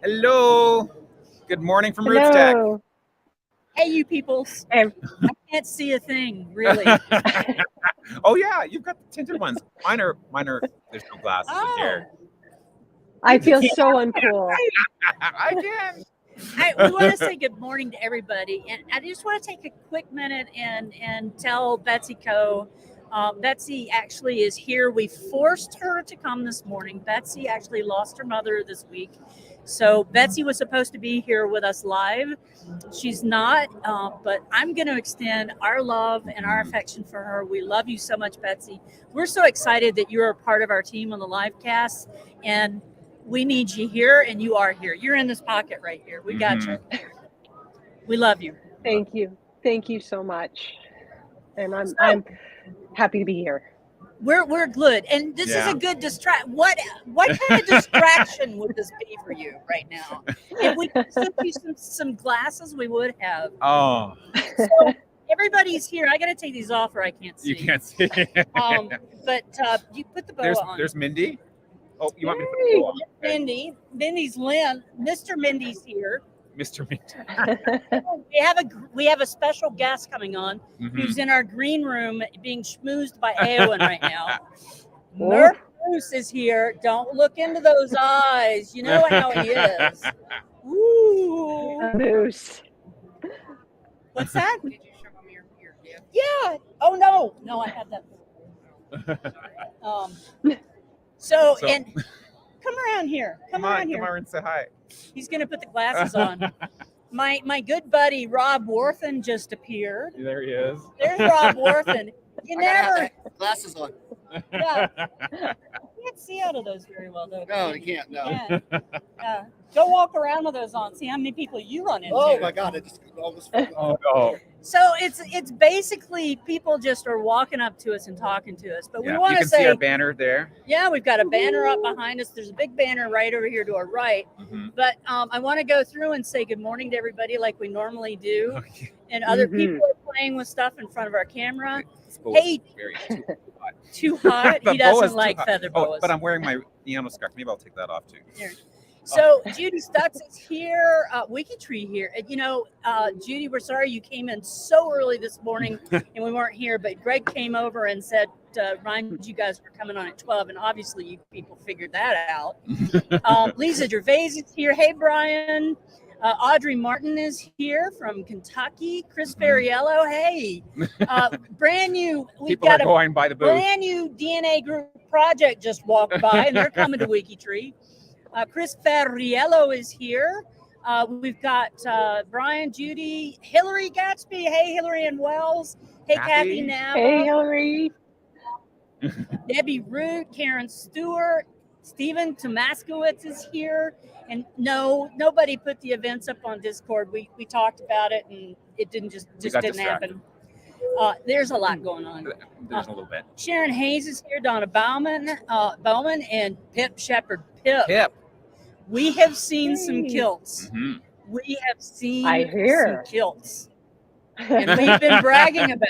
Hello. Good morning from ROOTSTECH. Hello. Hey, you peoples. I can't see a thing, really. Oh yeah, you've got the tinted ones. Mine are. There's no glasses in here. I feel so uncool. I can. We want to say good morning to everybody, and I just want to take a quick minute and tell Betsy Coe. Betsy actually is here. We forced her to come this morning. Betsy actually lost her mother this week. So Betsy was supposed to be here with us live. She's not, but I'm going to extend our love and our affection for her. We love you so much, Betsy. We're so excited that you're a part of our team on the live cast, and we need you here, and you are here. You're in this pocket right here. We got you. We love you. Thank you. Thank you so much. And I'm happy to be here. We're good, and this is a good distract. What kind of distraction would this be for you right now? If we sent you some glasses, we would have. Oh. So everybody's here. I got to take these off, or I can't see. You can't see. But you put the bow on. There's Mindy. Oh, you want me to put the bow on? Mindy. Mindy's Lynn. Mr. Mindy's here. Mr. Mindy. We have a special guest coming on who's in our green room being schmoozed by Eowyn right now. Murph Bruce is here. Don't look into those eyes. You know how he is. Ooh. Moose. What's that? Did you show him your gift? Yeah. Oh no, I had that. So and come around here. Come around here. Come over and say hi. He's going to put the glasses on. My good buddy Rob Worthen just appeared. There he is. There's Rob Worthen. You never glasses on. Yeah. You can't see out of those very well, though. No, you can't. No. Yeah. Go walk around with those on. See how many people you run into. Oh my God! I just almost. Oh no. So it's basically people just are walking up to us and talking to us. But we want to say, you can see our banner there. Yeah, we've got a banner up behind us. There's a big banner right over here to our right. But I want to go through and say good morning to everybody like we normally do. Okay. And other people are playing with stuff in front of our camera. Hey, too hot. He doesn't like feather boas. Oh, but I'm wearing my piano scarf. Maybe I'll take that off too. Here. So Judy Stutz is here, WikiTree here. And, Judy, we're sorry you came in so early this morning and we weren't here, but Greg came over and said, remind you guys were coming on at 12, and obviously you people figured that out. Lisa Gervais is here. Hey, Brian. Audrey Martin is here from Kentucky. Chris Ferriello, hey. Brand new. People are going by the booth. Brand new DNA Group project just walked by, and they're coming to WikiTree. Chris Ferriello is here. We've got Brian, Judy, Hillary Gatsby. Hey, Hillary and Wells. Hey, Kathy Nava. Hey, Hillary. Debbie Root, Karen Stewart, Stephen Tomaskowitz is here. And no, nobody put the events up on Discord. We talked about it, and it didn't didn't happen. There's a lot going on. There's a little bit. Sharon Hayes is here. Donna Bowman, and Pip Shepard. Pip. We have seen some kilts. We have seen some kilts. And we've been bragging about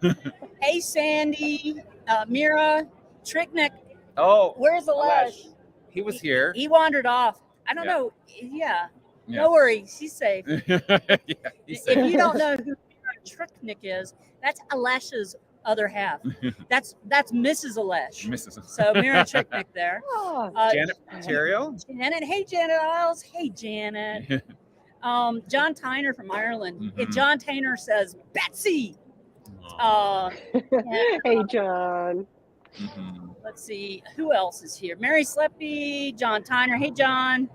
you. Hey, Sandy, Mira, Tricknick. Oh. Where's Alesh? He was here. He wandered off. I don't know. Yeah. No worries. He's safe. He's safe. If you don't know who Tricknick is, that's Alesh's other half. That's Mrs. Alesh. So Mira Tricknick there. Janet Ontario. Hey, Janet Isles. Hey, Janet. John Tyner from Ireland. If John Tyner says Betsy. Hey, John. Let's see who else is here. Mary Sleppy, John Tyner. Hey, John.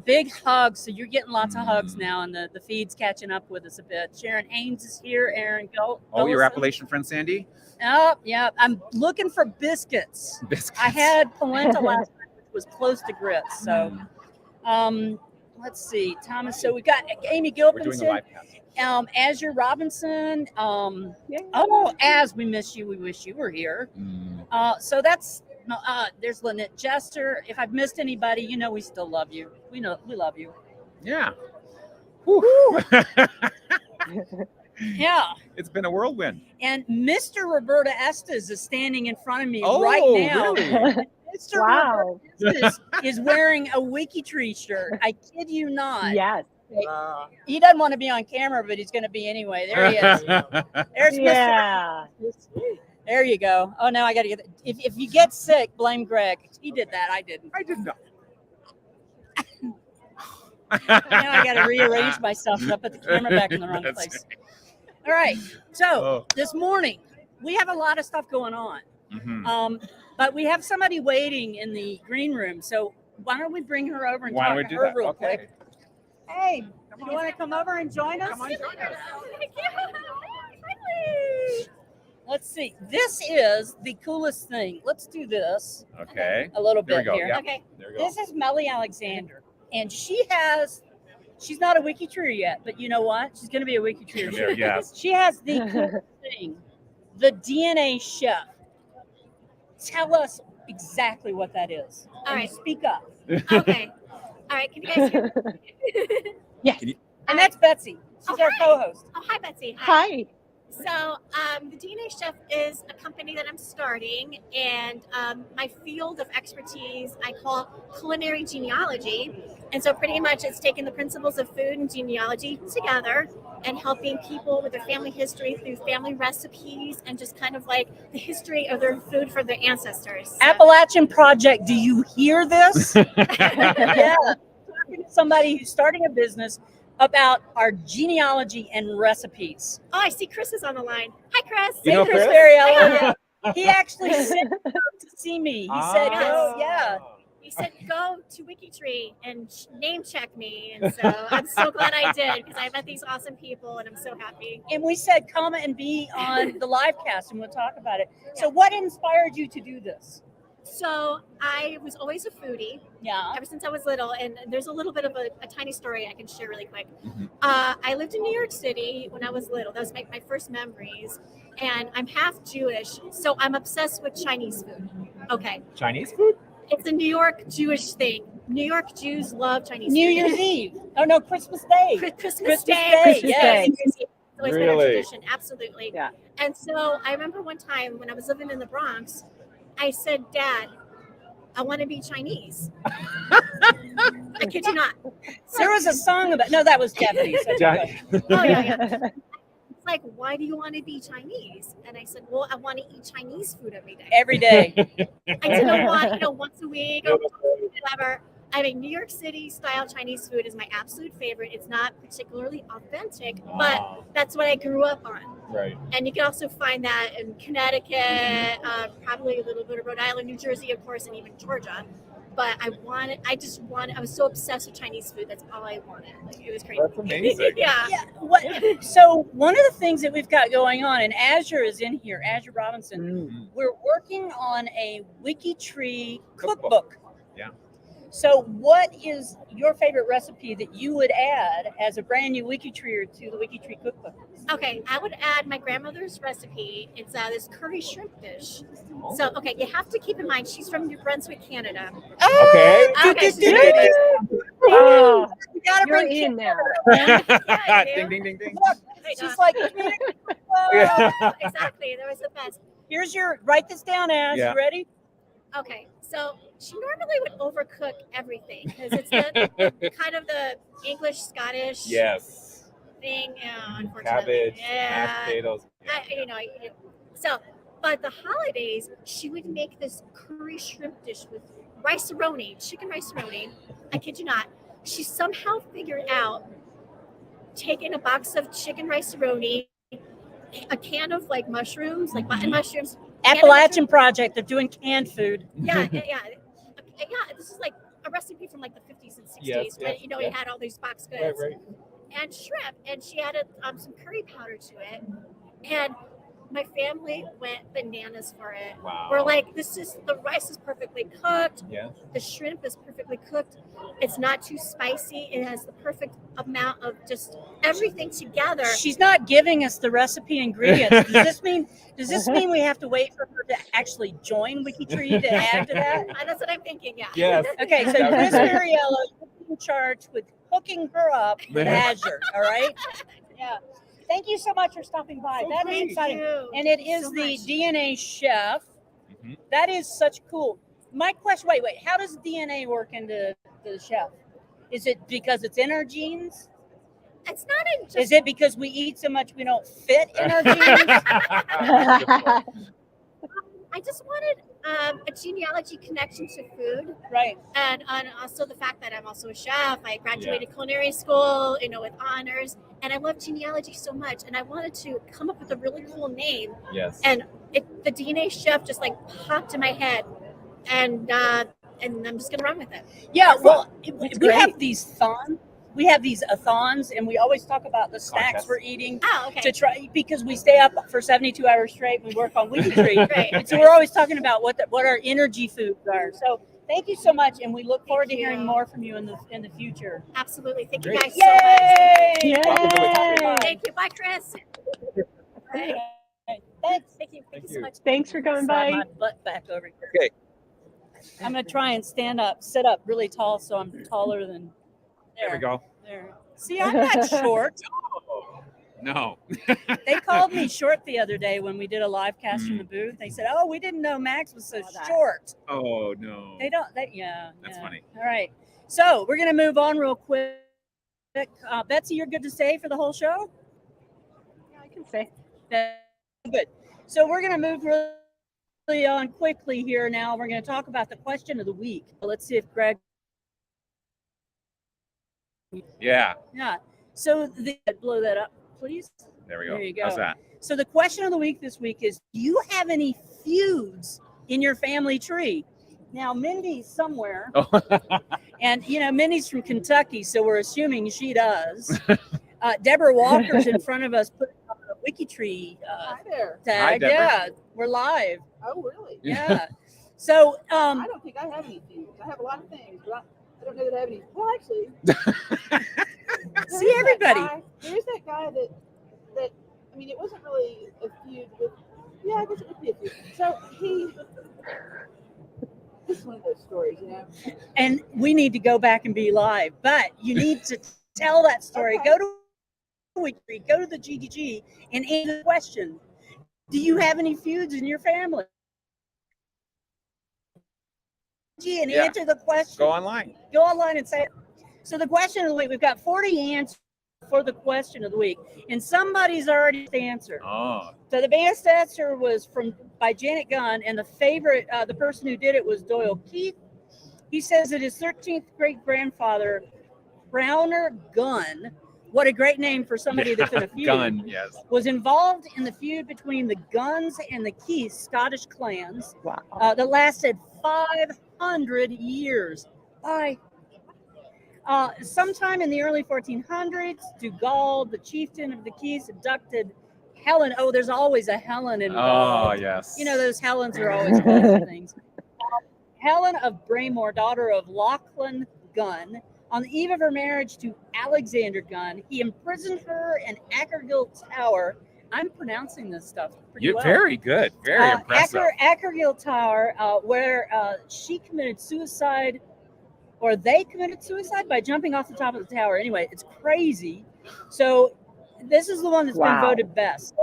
Big hugs. So you're getting lots of hugs now, and the feed's catching up with us a bit. Sharon Haynes is here. Aaron Gullison. Oh, your Appalachian friend Sandy? Oh, yeah. I'm looking for biscuits. I had polenta last night, which was close to grits. So, let's see, Thomas. So we got Amy Gilpinson. Azure Robinson. Az, we miss you. We wish you were here. So that's. There's Lynette Jester. If I've missed anybody, we still love you. We love you. Yeah. Yeah. It's been a whirlwind. And Mr. Roberta Estes is standing in front of me right now. Really? Mr. Wow. Business is wearing a WikiTree shirt. I kid you not. Yes. He doesn't want to be on camera, but he's going to be anyway. There he is. There's Yeah. Mr. There you go. Oh, now I got to get. If you get sick, blame Greg. He did that. I didn't. I did not. Now I got to rearrange myself and I put the camera back in the wrong That's place. All right. So Oh. this morning we have a lot of stuff going on, Mhm. but we have somebody waiting in the green room. So why don't we bring her over and Why talk don't we to do her that? real Okay. quick? Hey, you want to come over and join us? Come on, join us. Let's see. This is the coolest thing. Let's do this Okay. a little There we bit go. here. Yep. Okay. There we go. This is Melly Alexander, and she's not a WikiTree yet, but you know what? She's going to be a WikiTree. There, yeah. She has the coolest thing, the DNA chef. Tell us exactly what that is. All And right. speak up. Okay. All right. Can you guys hear me? Yes. And that's Betsy. She's Oh, our hi. co-host. Oh, hi, Betsy. Hi. So, the DNA Chef is a company that I'm starting, and my field of expertise I call culinary genealogy. And so, pretty much, it's taking the principles of food and genealogy together and helping people with their family history through family recipes and just kind of like the history of their food for their ancestors. So- Appalachian Project. Do you hear this? Yeah. Talking to somebody who's starting a business about our genealogy and recipes. Oh, I see Chris is on the line. Hi, Chris. You know Chris Chris? Ferriello, yeah. He actually sent me out to see me. He said, Ah. "Oh, yeah." He said, go to WikiTree and name check me. And so I'm so glad I did because I met these awesome people and I'm so happy. And we said, come and be on the live cast and we'll talk about it. So what inspired you to do this? So I was always a foodie Yeah. ever since I was little. And there's a little bit of a tiny story I can share really quick. Mhm. I lived in New York City when I was little. That was my first memories. And I'm half Jewish, so I'm obsessed with Chinese food. Okay. Chinese food? It's a New York Jewish thing. New York Jews love Chinese New food. Year's Eve. Oh, no, Christmas Day. Christmas Day. Day. Christmas Yes. Day. It's always been a Really? tradition. Absolutely. Yeah. And so I remember one time when I was living in the Bronx, I said, Dad, I want to be Chinese. I kid you not. There was a song about, no, that was Japanese. That's okay. Oh, yeah. It's like, why do you want to be Chinese? And I said, well, I want to eat Chinese food every day. Every day. I didn't want, once a week or whatever. I mean, New York City style Chinese food is my absolute favorite. It's not particularly authentic, but that's what I grew up on. Right. And you can also find that in Connecticut, probably a little bit of Rhode Island, New Jersey, of course, and even Georgia. But I was so obsessed with Chinese food. That's all I wanted. Like, it was crazy. That's amazing. Yeah. Yeah. So one of the things that we've got going on, and Azure is in here, Azure Robinson, we're working on a WikiTree cookbook. Yeah. So what is your favorite recipe that you would add as a brand new WikiTreeer to the WikiTree cookbook? Okay, I would add my grandmother's recipe. It's this curry shrimp dish. So, okay, you have to keep in mind she's from New Brunswick, Canada. Okay. Okay, Oh, We gotta you're bring in now. Yeah, Ding, ding, ding, ding. She's like, Yeah. Exactly, that was the best. here's your, write this down, Ash. Yeah. You ready? Okay, so she normally would overcook everything because it's the kind of the English Scottish Yes. thing. Unfortunately, Cabbage, yeah. mashed potatoes. So, but the holidays, she would make this curry shrimp dish with rice-a-roni, chicken rice-a-roni. I kid you not. She somehow figured out taking a box of chicken rice-a-roni, a can of like mushrooms, like button mushrooms. Appalachian Project. They're doing canned food. Yeah. This is like a recipe from like the 50s and 60s, Yes, when yes, you yes. had all these box goods Right. and shrimp, and she added some curry powder to it, and my family went bananas for it. Wow. We're like, the rice is perfectly cooked, Yeah. the shrimp is perfectly cooked, it's not too spicy, it has the perfect amount of just everything together. She's not giving us the recipe ingredients. Does this mean we have to wait for her to actually join WikiTree to add to that? That's what I'm thinking. Yeah. Yes. Okay, so That would be Chris great. Ferriello is in charge with hooking her up with Azure. All right. Yeah. Thank you so much for stopping by. So That is great. exciting. Thank you. And it is So the much. DNA chef. Mhm. That is such cool. my question, wait, how does DNA work into the chef? Is it because it's in our genes? It's not in just Is it because we eat so much we don't fit in our genes? I just wanted a genealogy connection to food, Right. and also the fact that I'm also a chef. I graduated culinary school, with honors, and I love genealogy so much. And I wanted to come up with a really cool name, Yes. and the DNA chef just like popped in my head, and I'm just gonna run with it. Yeah, well, we great. have these a-thons, and we always talk about the snacks Contest. we're eating Oh, okay. to try, because we stay up for 72 hours straight. We work on WikiTree. Right. And so we're always talking about what our energy foods are. So thank you so much, and we look forward to Thank you. hearing more from you in the future. Absolutely. Thank you Great. guys so much. Yay! Yay! Thank you. Bye, Chris. Thanks. Thank you. Thank you so you. much. Thanks for coming Slide by. my butt back over here. Okay. I'm gonna try and sit up really tall, so I'm taller than There we go. There. See, I'm not short. No. They called me short the other day when we did a live cast from the booth. They said, "Oh, we didn't know Max was so short." Oh no. They don't. Yeah. That's yeah. funny. All right. So we're gonna move on real quick. Betsy, you're good to stay for the whole show. Yeah, I can say. That's good. So we're gonna move really on quickly here now. We're gonna talk about the question of the week. Let's see if Greg. Yeah. Yeah. So blow that up, please. There we go. There you go. How's that? So the question of the week this week is, do you have any feuds in your family tree? Now, Mindy's somewhere, Oh. and Mindy's from Kentucky, so we're assuming she does. Deborah Walker's in front of us, putting on a WikiTree Hi there. tag. Hi, Deborah. Yeah, we're live. Oh, really? Yeah. So, I don't think I have any feuds. I have a lot of things, but I don't know that I have any. Well, actually, see there is everybody. There is that guy that I mean, it wasn't really a feud with. Yeah, I guess it would be a feud. So this is one of those stories, And we need to go back and be live, but you need to tell that story. Okay. Go to WikiTree, go to the GDG, and answer the question. Do you have any feuds in your family? And Yeah. answer the question. Go online. Go online and say it. So the question of the week, we've got 40 answers for the question of the week, and somebody's already answered. Oh. So the best answer was by Janet Gunn, and the favorite, the person who did it was Doyle Keith. He says that his 13th great grandfather, Browner Gunn, what a great name for somebody that's in a feud, Gun. Yes. was involved in the feud between the Gunns and the Keiths, Scottish clans, Wow. that lasted 500 years. Sometime in the early 1400s, Dougal, the chieftain of the Keiths, abducted Helen. Oh, there's always a Helen Oh involved. yes. Those Helens are always involved in things. Helen of Barrymore, daughter of Lachlan Gunn, on the eve of her marriage to Alexandre Gunn, he imprisoned her in Akergill Tower. I'm pronouncing this stuff pretty well. Very good. Very impressive. Akergill Tower, where she committed suicide, or they committed suicide by jumping off the top of the tower. Anyway, it's crazy. So this is the one that's been voted best.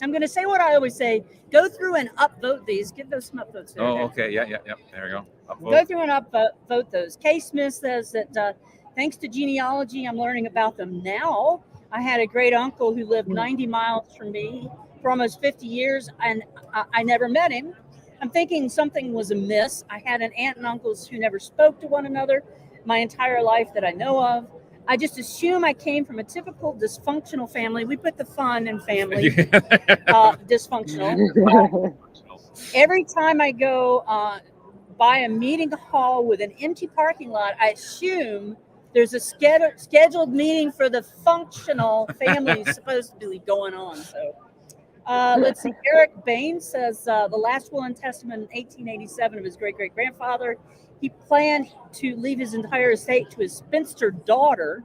I'm going to say what I always say. Go through and upvote these. Give those some upvotes there. Oh, okay. Yeah. There we go. Go Upvote. through and upvote those. Kay Smith says that thanks to genealogy, I'm learning about them now. I had a great uncle who lived 90 miles from me for almost 50 years, and I never met him. I'm thinking something was amiss. I had an aunt and uncles who never spoke to one another my entire life that I know of. I just assume I came from a typical dysfunctional family. We put the fun in family, dysfunctional. Every time I go by a meeting hall with an empty parking lot, I assume there's a scheduled meeting for the functional family supposed to be going on. So let's see. Eric Bain says the last will and testament in 1887 of his great-great-grandfather. He planned to leave his entire estate to his spinster daughter.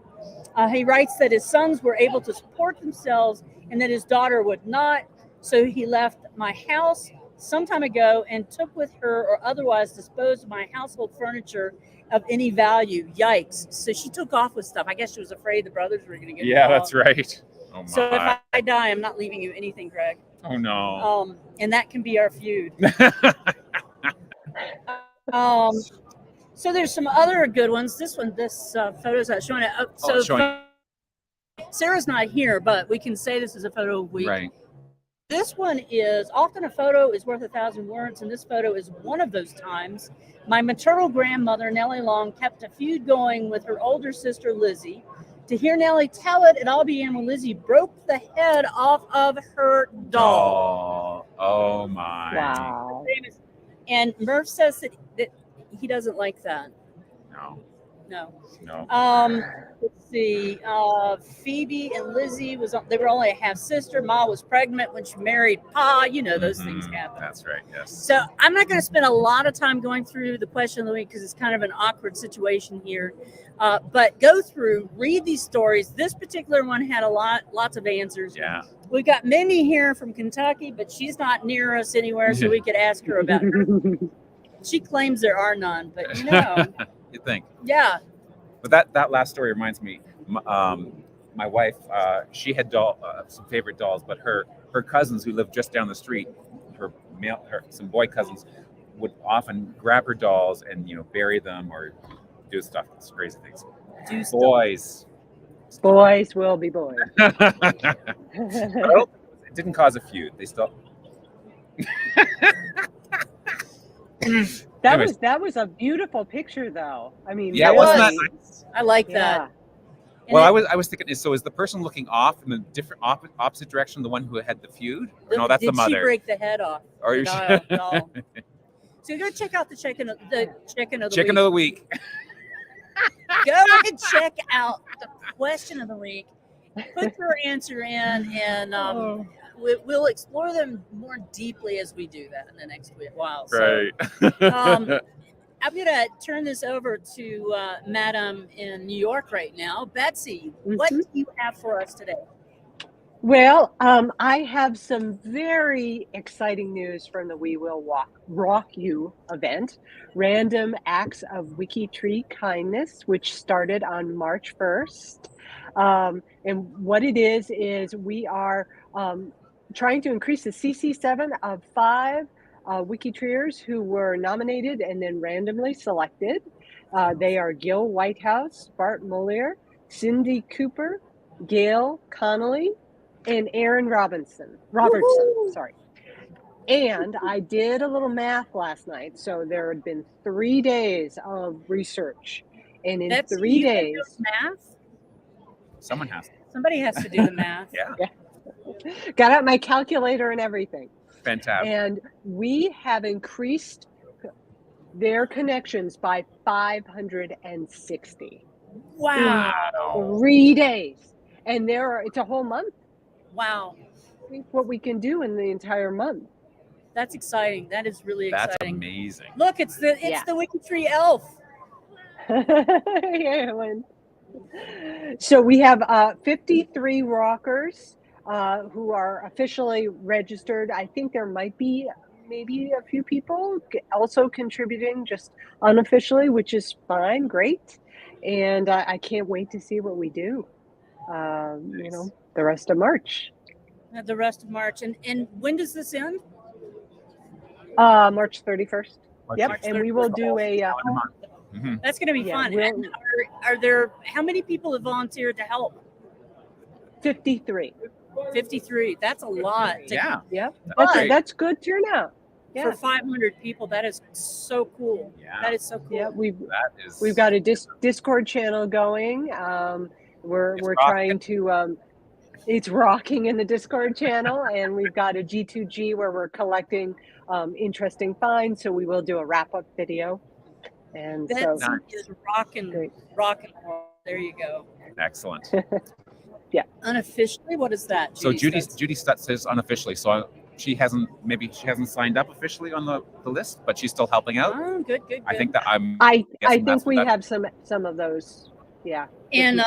He writes that his sons were able to support themselves and that his daughter would not. So he left my house some time ago and took with her or otherwise disposed of my household furniture of any value. Yikes. So she took off with stuff. I guess she was afraid the brothers were going to get involved. That's right. Oh my. So if I die, I'm not leaving you anything, Greg. Oh no. And that can be our feud. So there's some other good ones. This photo's not showing it. Sarah's not here, but we can say this is a photo of Week. Right. This one is often a photo is worth 1,000 words, and this photo is one of those times. My maternal grandmother, Nellie Long, kept a feud going with her older sister, Lizzie. To hear Nellie tell it all began when Lizzie broke the head off of her doll. Oh my. Wow. And Murph says that he doesn't like that. No. Let's see. Phoebe and Lizzie they were only a half sister. Ma was pregnant when she married Pa. You know, those things happen. That's right. Yes. So I'm not going to spend a lot of time going through the question of the week because it's kind of an awkward situation here. But go through, read these stories. This particular one had lots of answers. Yeah. We've got Mindy here from Kentucky, but she's not near us anywhere, so we could ask her about her. She claims there are none, but you know. You think? Yeah. But that last story reminds me. My wife, she had some favorite dolls, but her cousins who lived just down the street, some boy cousins, would often grab her dolls and bury them or do stuff, crazy things. Boys will be boys. Well, it didn't cause a feud. They still. That was a beautiful picture, though. I mean, yeah, really, wasn't that nice? I like that. Well, I was thinking. So is the person looking off in the different opposite direction the one who had the feud? Or no, that's the mother. Did she break the head off? Or you no. So you're gonna check out the chicken of the week. Go and check out the question of the week. Put your answer in, and we'll explore them more deeply as we do that in the next while. Right. So, I'm going to turn this over to Madam in New York right now. Betsy, what do you have for us today? Well, I have some very exciting news from the We Will Rock You event, Random Acts of WikiTree Kindness, which started on March 1st. And what it is we are trying to increase the CC7 of 5 WikiTreeers who were nominated and then randomly selected. They are Gil Whitehouse, Bart Mollier, Cindy Cooper, Gail Connolly, and Aaron Robertson, sorry. And I did a little math last night. So there had been 3 days of research. And in 3 days... Math? Someone has to. Somebody has to do the math. Yeah. Got out my calculator and everything. Fantastic. And we have increased their connections by 560. Wow. 3 days. And it's a whole month. Wow. Think what we can do in the entire month. That's exciting. That is really exciting. That's amazing. Look, it's the WikiTree elf. Yeah, so we have 53 rockers who are officially registered. I think there might be maybe a few people also contributing just unofficially, which is fine, great. And I can't wait to see what we do. Nice. The rest of March. The rest of March. And when does this end? March 31st. Yep. March And we will do a... That's going to be fun. And are there, how many people have volunteered to help? 53. 53. That's a lot. Yeah. That's That's good turnout. Yeah. For 500 people, that is so cool. Yeah. That is so cool. Yeah, we've got a Discord channel going. We're trying to it's rocking in the Discord channel, and we've got a G2G where we're collecting interesting finds. So we will do a wrap-up video. And that so is rocking. There you go. Excellent. Yeah. Unofficially, what is that? So Judy says unofficially. So she hasn't signed up officially on the list, but she's still helping out. Oh, good. I think that I think we have some of those. Yeah. And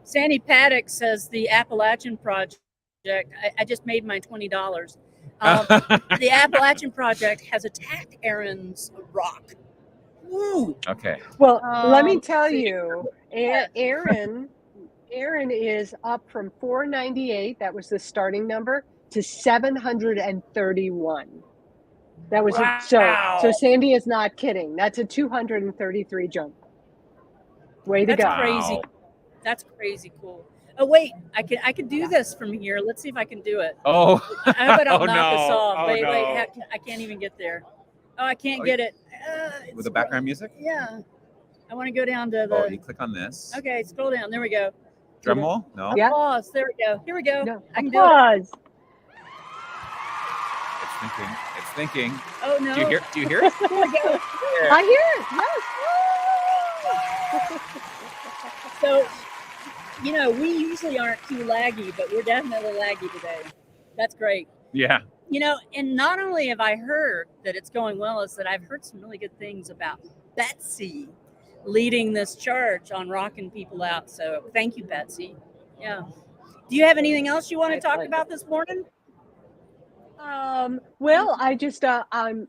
Sandy Paddock says the Appalachian Project. I just made mine $20. The Appalachian Project has attacked Aaron's rock. Woo. Okay. Well, let me tell you, Aaron is up from 498. That was the starting number to 731. That was Wow. so Sandy is not kidding. That's a 233 jump. Way to That's go. crazy. Wow. That's crazy cool. Oh wait, I can do this from here. Let's see if I can do it. Oh. I hope I don't Oh, knock us no. off. Oh, wait, no. I can't even get there. Oh, I can't Oh, get it. With the background music? Yeah. I want to go down to Oh, the. you click on this. Okay, scroll down. There we go. Drum roll? No. Yeah. Applause. There we go. Here we go. No. I can do it. Applause. It's thinking. It's thinking. Oh no. Do you hear? Do you hear it? Here we go. I hear it. Yes. So, you know, we usually aren't too laggy, but we're definitely laggy today. That's great. Yeah. You know, and not only have I heard that it's going well, is that I've heard some really good things about Betsy leading this charge on rocking people out. So thank you, Betsy. Yeah. Do you have anything else you want to talk about this morning? Well, I just I'm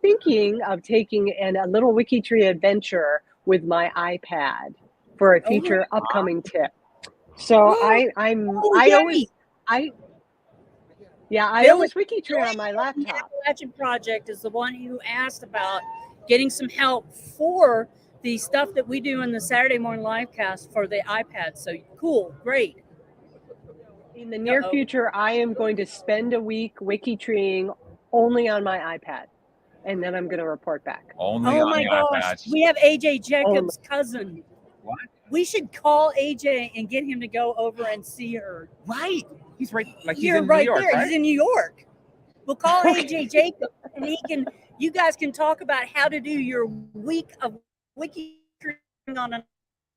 thinking of taking a little WikiTree adventure with my iPad for a future upcoming tip. So I always WikiTree on my laptop. The Appalachian Project is the one who asked about getting some help for the stuff that we do in the Saturday morning live cast for the iPad. So cool, great. In the near future, I am going to spend a week WikiTreeing only on my iPad, and then I'm going to report back. Only Oh on my the gosh, iPad. we have AJ Jacobs' cousin. What? We should call AJ and get him to go over and see her. Right. He's right. Like he's You're in right New York, there. right? He's in New York. We'll call AJ Jacobs, and you guys can talk about how to do your week of WikiTreeing on an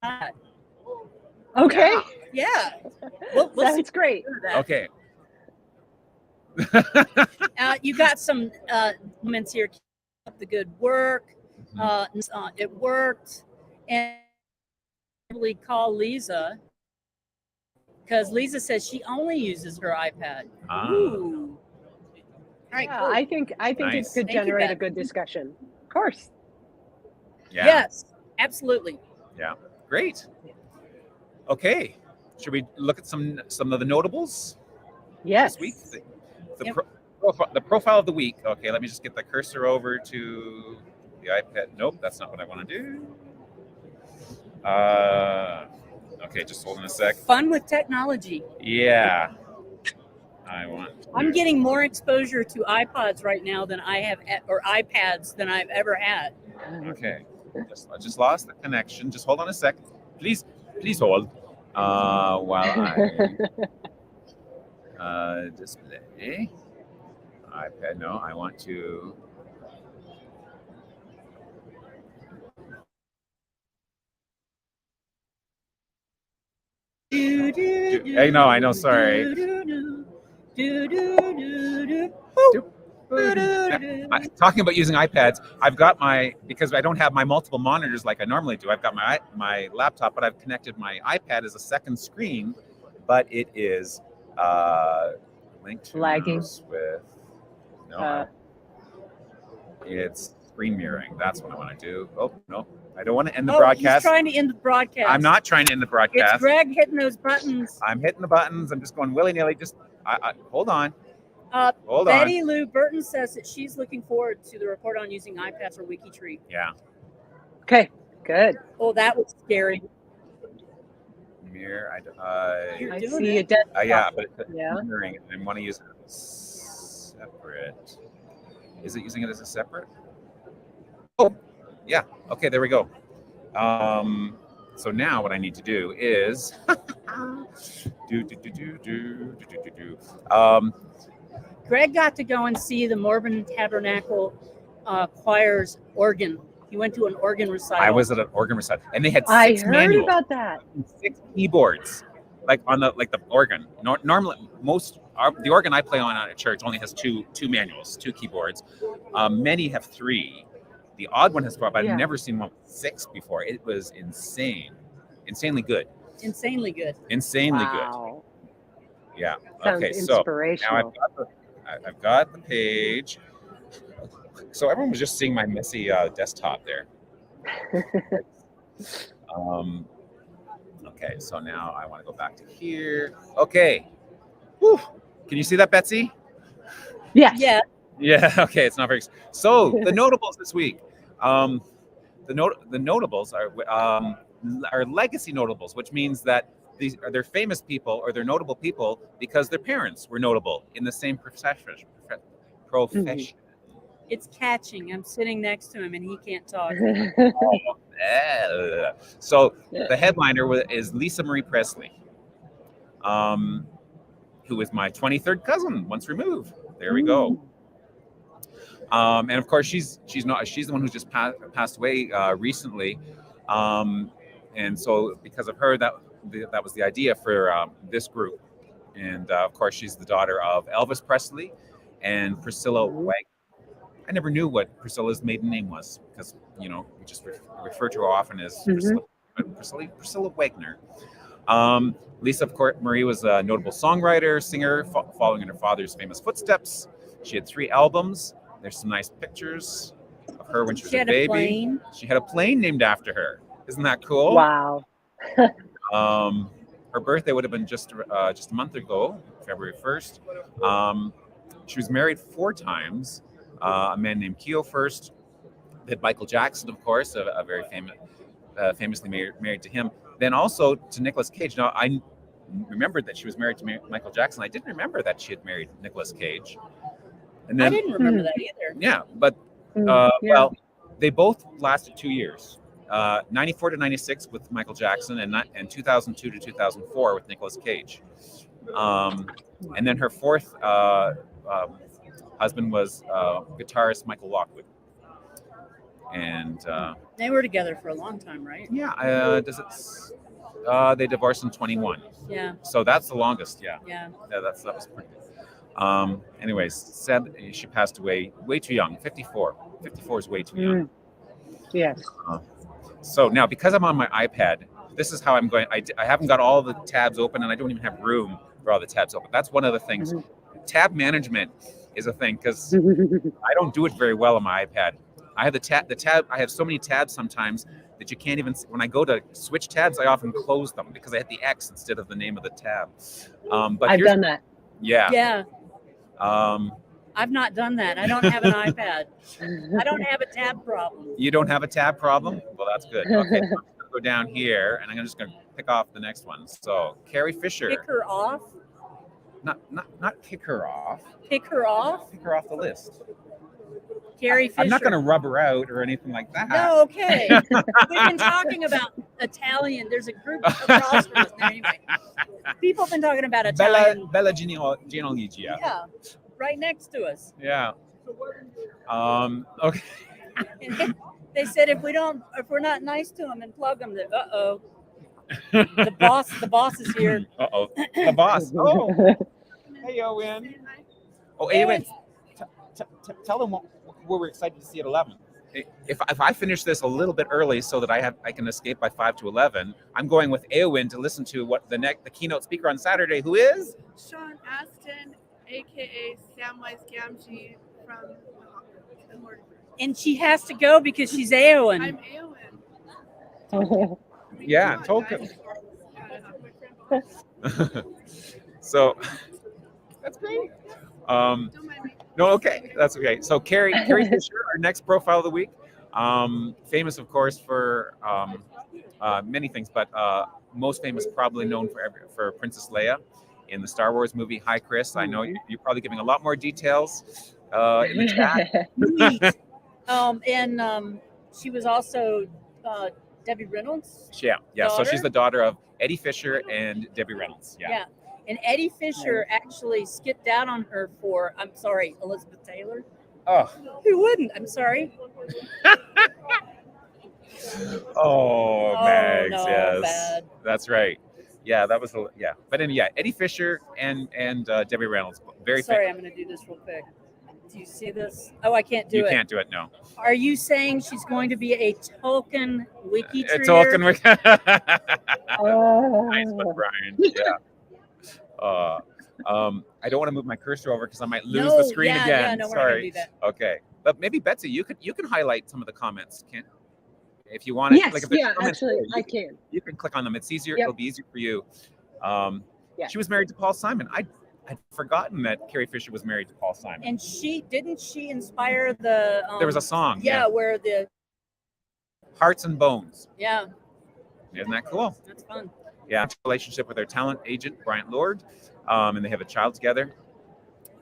iPad. Okay, Yeah. We'll that's great. that. Okay. You got some comments here. Keep up the good work. It worked. And probably call Liza, because Liza says she only uses her iPad. Ooh. All right, Yeah, cool. I think Nice. it could Thank you, generate a Beth. good discussion. Of course. Yeah. Yes, absolutely. Yeah. Great. Okay. Should we look at some of the notables Yes. this week? The Yep. the profile of the week. Okay, let me just get the cursor over to the iPad. Nope, that's not what I want to do. Okay, just hold on a sec. Fun with technology. Yeah. I want to. I'm getting more exposure to iPods right now than I have, or iPads than I've ever had. Okay. I just lost the connection. Just hold on a sec. Please hold. While I display iPad. No, I want to. I know. Sorry. Talking about using iPads, I've got because I don't have my multiple monitors like I normally do. I've got my laptop, but I've connected my iPad as a second screen, but it is linked to Lagging. with it's screen mirroring. That's what I want to do. Oh no, I don't want to end the broadcast. He's trying to end the broadcast. I'm not trying to end the broadcast. It's Greg hitting those buttons. I'm hitting the buttons. I'm just going willy-nilly. Just hold on. Hold Betty on. Lou Burton says that she's looking forward to the report on using iPads for WikiTree. Yeah. Okay, good. Oh, that was scary. Mirror. You're I doing see it. a desktop. Yeah, but it's Yeah. mirroring it. I want to use it separate. Is it using it as a separate? Oh, yeah. Okay, there we go. So now what I need to do is Greg got to go and see the Mormon Tabernacle Choir's organ. He went to an organ recital. I was at an organ recital, and they had I six heard manuals, about that. 6 keyboards, like on the organ. Normally, the organ I play on at church only has two manuals, 2 keyboards. Many have 3. The odd one has 4, but Yeah. I've never seen one with 6 before. It was insanely good. Insanely good. Insanely good. Wow. Yeah. Sounds Okay. So now inspirational. I've got the page. So everyone was just seeing my messy desktop there. Okay. So now I want to go back to here. Okay. Whew. Can you see that, Betsy? Yes. Yeah. Yeah. Okay. It's not very. So the notables this week. The notables are legacy notables, which means that they're famous people or they're notable people because their parents were notable in the same profession. It's catching. I'm sitting next to him and he can't talk. So the headliner is Lisa Marie Presley, who is my 23rd cousin, once removed. There we go. And of course, she's the one who just passed away recently, and so because of her, that was the idea for this group. And of course, she's the daughter of Elvis Presley and Priscilla Wagner. I never knew what Priscilla's maiden name was because we just refer to her often as Priscilla Wagner. Lisa, of course, Marie was a notable songwriter, singer, following in her father's famous footsteps. She had 3 albums. There's some nice pictures of her when she was a baby. She had a plane named after her. Isn't that cool? Wow. Her birthday would have been just a month ago, February 1st. She was married 4 times. A man named Keo first. Then Michael Jackson, of course, a very famously married to him. Then also to Nicolas Cage. Now, I remembered that she was married to Michael Jackson. I didn't remember that she had married Nicolas Cage. And then, I didn't remember that either. Yeah, but well, they both lasted 2 years. 94 to 96 with Michael Jackson, and 2002 to 2004 with Nicolas Cage. And then her 4th husband was guitarist Michael Lockwood. And they were together for a long time, right? Yeah. They divorced in 21. Yeah. So that's the longest. Yeah. Yeah. That was pretty good. Anyways, said she passed away way too young. 54. 54 is way too young. Yes. So now, because I'm on my iPad, this is how I'm going. I haven't got all the tabs open, and I don't even have room for all the tabs open. That's one of the things. Tab management is a thing because I don't do it very well on my iPad. I have the tab. I have so many tabs sometimes that you can't even. When I go to switch tabs, I often close them because I hit the X instead of the name of the tab. But I've done that. Yeah. Yeah. I've not done that. I don't have an iPad. I don't have a tab problem. You don't have a tab problem? Well, that's good. Okay, so I'm going to go down here, and I'm just going to pick off the next one. So, Carrie Fisher. Pick her off? Not kick her off. Pick her off? Pick her off the list. Carrie Fisher. I'm not going to rub her out or anything like that. No, okay. We've been talking about Italian. There's a group across from us. Anyway, people have been talking about Italian. Bella genealogy. Yeah, right next to us. Yeah. Okay. They said if we're not nice to them and plug them, the boss is here. The boss. Oh. Hey, Owen. Oh, Owen. Tell them what we're excited to see at 11. If I finish this a little bit early so that I can escape by 5 to 11, I'm going with Eowyn to listen to what the keynote speaker on Saturday, who is Sean Astin, aka Samwise Gamgee from the Lord. And she has to go because she's Eowyn. I'm Eowyn. Yeah, Tolkien. So that's great. Don't mind me. No, okay, that's okay. So Carrie Fisher, our next profile of the week, famous of course for many things, but most famous, probably known for Princess Leia in the Star Wars movie. Hi, Chris. I know you're probably giving a lot more details in the chat. And she was also Debbie Reynolds. Yeah. So daughter? she's the daughter of Eddie Fisher and Debbie Reynolds. Yeah. And Eddie Fisher actually skipped out on her for, I'm sorry, Elizabeth Taylor. Oh. Who wouldn't? I'm sorry. Mags, no, yes. bad. That's right. Yeah, that was But Eddie Fisher and Debbie Reynolds. Very sorry, I'm going to do this real quick. Do you see this? Oh, I can't do it. You can't do it, no. Are you saying she's going to be a Tolkien WikiTree? A Tolkien Nice one, Brian. Yeah. I don't want to move my cursor over because I might lose the screen again. Yeah, no, sorry. we're not gonna do that. Okay, but maybe Betsy, you can highlight some of the comments, if you want to. Yes, actually, I can. You can click on them. It's easier. Yep. It'll be easier for you. Yeah. She was married to Paul Simon. I'd forgotten that Carrie Fisher was married to Paul Simon. And didn't she inspire the? There was a song. Yeah, where the Hearts and Bones. yeah. Isn't that cool? That's fun. Yeah, relationship with her talent agent Bryant Lord, and they have a child together.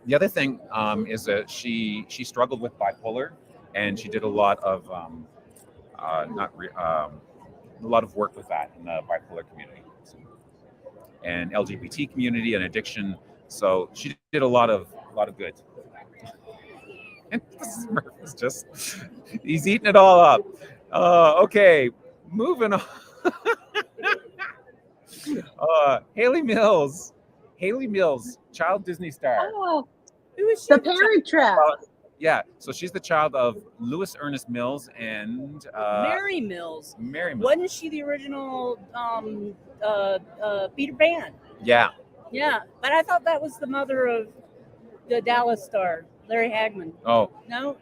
The other thing is that she struggled with bipolar, and she did a lot of a lot of work with that in the bipolar community and LGBT community and addiction. So she did a lot of good. And Smurf is he's eating it all up. Okay, moving on. Haley Mills, child Disney star. Oh, Who is she? The Parent Trap. Yeah, so she's the child of Louis Ernest Mills and Mary Mills. Mary Mills. Wasn't she the original Peter Pan? Yeah. Yeah, but I thought that was the mother of the Dallas star, Larry Hagman. Oh. No?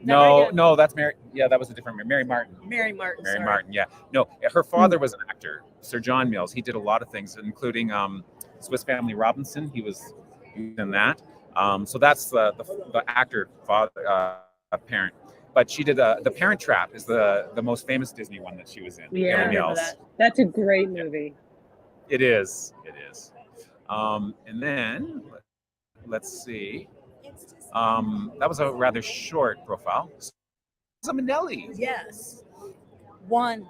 No, that's Mary. Yeah, that was a different Mary Martin. Mary Martin. Mary sorry. Martin, yeah. No, her father was an actor, Sir John Mills. He did a lot of things, including Swiss Family Robinson. He was in that. So that's the actor father parent. But she did the Parent Trap is the most famous Disney one that she was in. Yeah, Haley I remember Mills. that. That's a great movie. It is. And then let's see. That was a rather short profile. Liza Minnelli. Yes. One.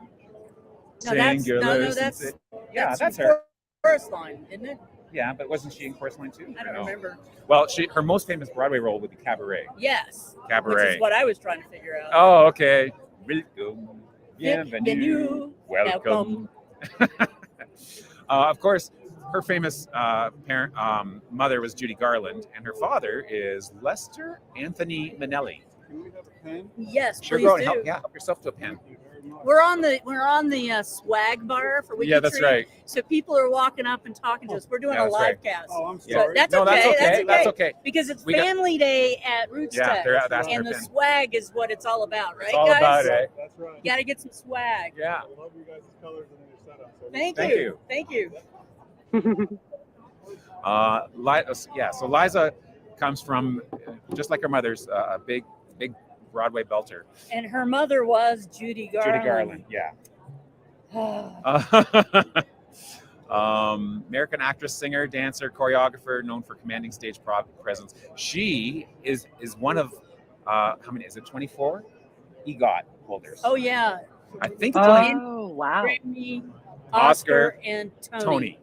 No, Singular that's sensi- Yeah, that's her. First line, isn't it? Yeah, but wasn't she in Chorus Line too? I don't remember. Well, her most famous Broadway role would be Cabaret. Yes. Cabaret. Which is what I was trying to figure out. Oh, okay. Welcome. Bienvenue. Welcome. Of course, her famous mother was Judy Garland, and her father is Lester Anthony Minnelli. Can we have a pen? Yes, Sure, please go do. ahead. Help yourself to a pen. Thank you very much. We're on the swag bar for WikiTree. Yeah, that's right. So people are walking up and talking to us. We're doing Yeah, a that's live right. cast. Oh, I'm Yeah. sorry. That's No, okay. that's okay. That's okay. That's okay. Because it's We got- family day at ROOTSTECH. Yeah, that's and our the pen. swag is what it's all about, right, It's all guys? about it. That's right. You got to get some swag. Yeah. I love you guys' colors and your setup. So Thank Thank you. you. Thank you. So Liza comes from, just like her mother's, a big Broadway belter. And her mother was Judy Garland. Judy Garland, yeah. American actress, singer, dancer, choreographer, known for commanding stage presence. She is one of how many? Is it 24 EGOT holders? Oh yeah, I think it's only Oh, wow. Grammy, Oscar, and Tony.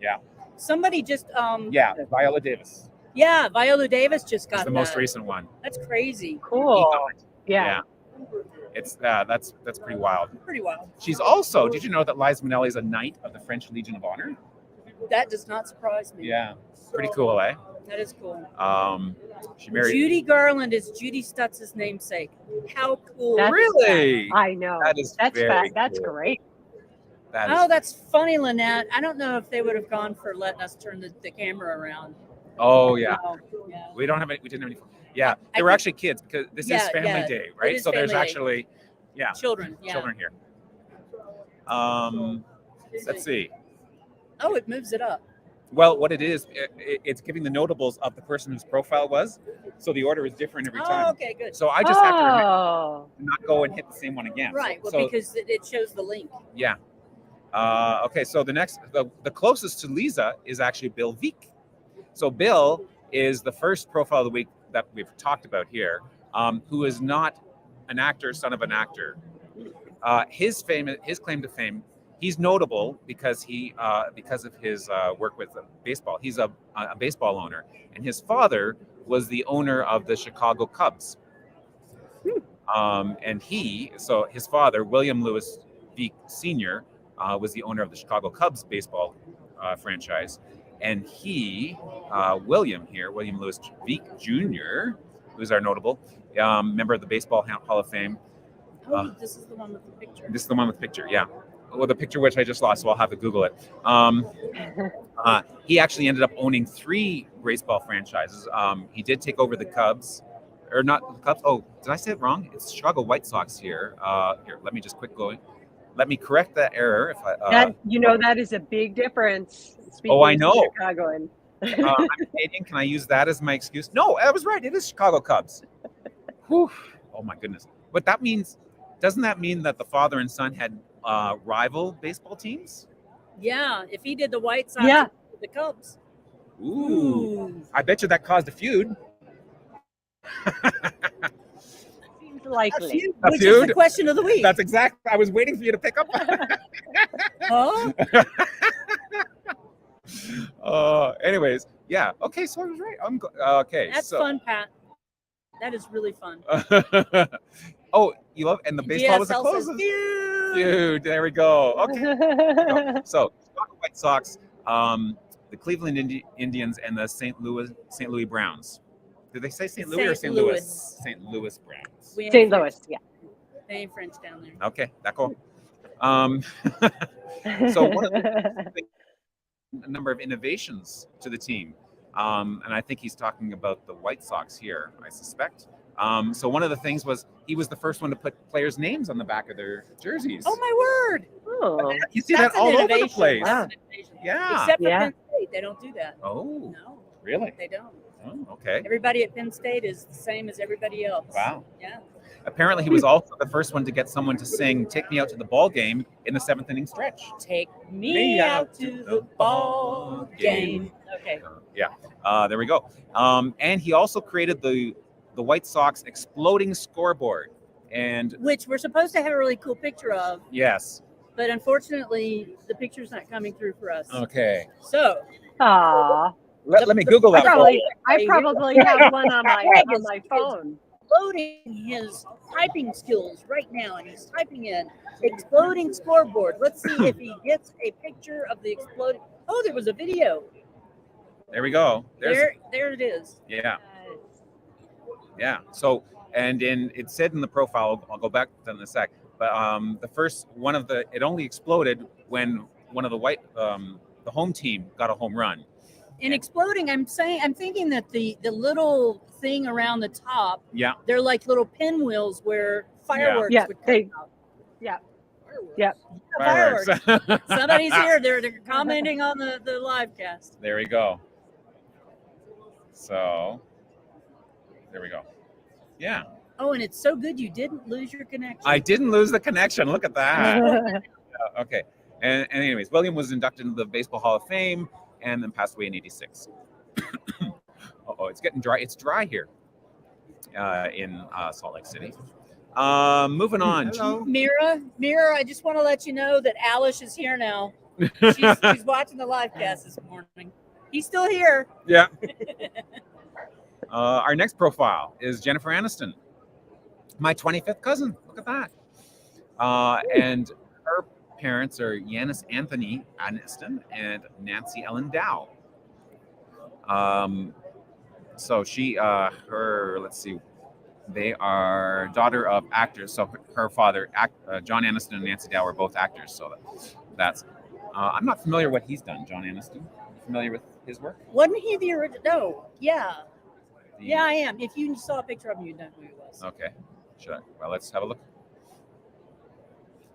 Yeah, Somebody just yeah. Viola Davis yeah, Viola Davis just got is the most that. recent one. That's crazy. Cool. EGOT. Yeah. It's that's pretty wild. Pretty wild. She's also. Did you know that Liza Minnelli is a knight of the French Legion of Honor? That does not surprise me. Yeah, pretty cool, eh? That is cool. She married. Judy Garland is Judy Stutz's namesake. How cool. That's- Really? I know. That is That's very That's cool. great. That is- Oh, that's funny, Lynette. I don't know if they would have gone for letting us turn the camera around. Oh yeah. No, yeah. We don't have any. We didn't have any. Yeah, I they were think- actually kids because this is Yeah, Family yeah, Day, it right? is So there's Family Day. actually, yeah, Children. Yeah. children here. Let's see. Oh, it moves it up. Well, what it is, it's giving the notables of the person whose profile was, so the order is different every Oh, time. okay, good. So I just have to remember Oh. to not go and hit the same one again. Right. Well, So because it shows the link. yeah. Okay, so the closest to Liza is actually Bill Veeck. So Bill is the first profile of the week that we've talked about here, who is not an actor, son of an actor. His claim to fame, he's notable because of his work with baseball. He's a baseball owner, and his father was the owner of the Chicago Cubs. And his father, William Lewis Veeck Sr., was the owner of the Chicago Cubs baseball franchise. And William Lewis Veeck Jr., who's our notable member of the Baseball Hall of Fame. Oh, this is the one with the picture. This is the one with the picture, yeah. Well, the picture which I just lost, so I'll have to Google it. He actually ended up owning 3 baseball franchises. He did take over the Cubs, or not the Cubs. Oh, did I say it wrong? It's Chicago White Sox here. Here, let me just let me correct that error. If I That is a big difference. Speaking Oh, I as a know. Chicagoan. I'm Canadian. Can I use that as my excuse? No, I was right. It is Chicago Cubs. Whew. Oh my goodness. But doesn't that mean that the father and son had rival baseball teams? Yeah, if he did the White Sox, Yeah. and the Cubs. Ooh. I bet you that caused a feud. Seems likely. A Which is feud? the question of the week. That's exactly. I was waiting for you to pick up. Huh? Anyways, yeah. Okay, so I was right. Okay. That's so. fun, Pat. That is really fun. Oh, you love, and the baseball was the DSL says, closest. "Phew." Dude, there we go. Okay. So, Chicago White Sox, the Cleveland Indians, and the St. Louis Browns. Did they say St. Louis or St. Louis? St. Louis Browns. We ain't St. French. Louis, yeah. They ain't French down there. Okay, that's cool. So one of a number of innovations to the team, and I think he's talking about the White Sox here, I suspect. So one of the things was he was the first one to put players' names on the back of their jerseys. Oh my word! Oh. You see That's that all an over the innovation. place. That's an innovation. Yeah. Except for Yeah. Penn State, they don't do that. Oh, No, really? they don't. Oh, okay. Everybody at Penn State is the same as everybody else. Wow. Yeah. Apparently, he was also the first one to get someone to sing "Take Me Out to the Ball Game" in the 7th inning stretch. Take me out to the ball game. Okay. Yeah. There we go. And he also created the White Sox exploding scoreboard. And Which we're supposed to have a really cool picture of, yes. but unfortunately, the picture's not coming through for us. Okay. So, Aw. Let me Google that. I probably have one on my phone. Loading his typing skills right now, and he's typing in exploding scoreboard. Let's see if he gets a picture of the exploding. Oh, there was a video. There we go. There it is. Yeah. Yeah. So, and it said in the profile, I'll go back to that in a sec, but the first one of it only exploded when one of the home team got a home run. In exploding, I'm thinking that the little thing around the top, Yeah. they're like little pinwheels where fireworks Yeah, would come they- out. yeah. Fireworks. Yeah. Fireworks. Somebody's here. They're commenting on the live cast. There we go. So, there we go. Yeah. Oh, and it's so good you didn't lose your connection. I didn't lose the connection. Look at that. Okay. And anyways, William was inducted into the Baseball Hall of Fame and then passed away in 86. Oh, it's getting dry. It's dry here in Salt Lake City. Moving on. Hello. Mira, I just want to let you know that Alice is here now. She's watching the live cast this morning. He's still here. Yeah. Our next profile is Jennifer Aniston, my 25th cousin. Look at that. And her parents are Yanis Anthony Aniston and Nancy Ellen Dow. So let's see, they are daughter of actors. So her father, John Aniston and Nancy Dow, are both actors. So that's, I'm not familiar what he's done, John Aniston. Familiar with his work? Wasn't he the original? No. Yeah. Yeah, I am. If you saw a picture of him, you'd know who he was. Okay. Well, let's have a look.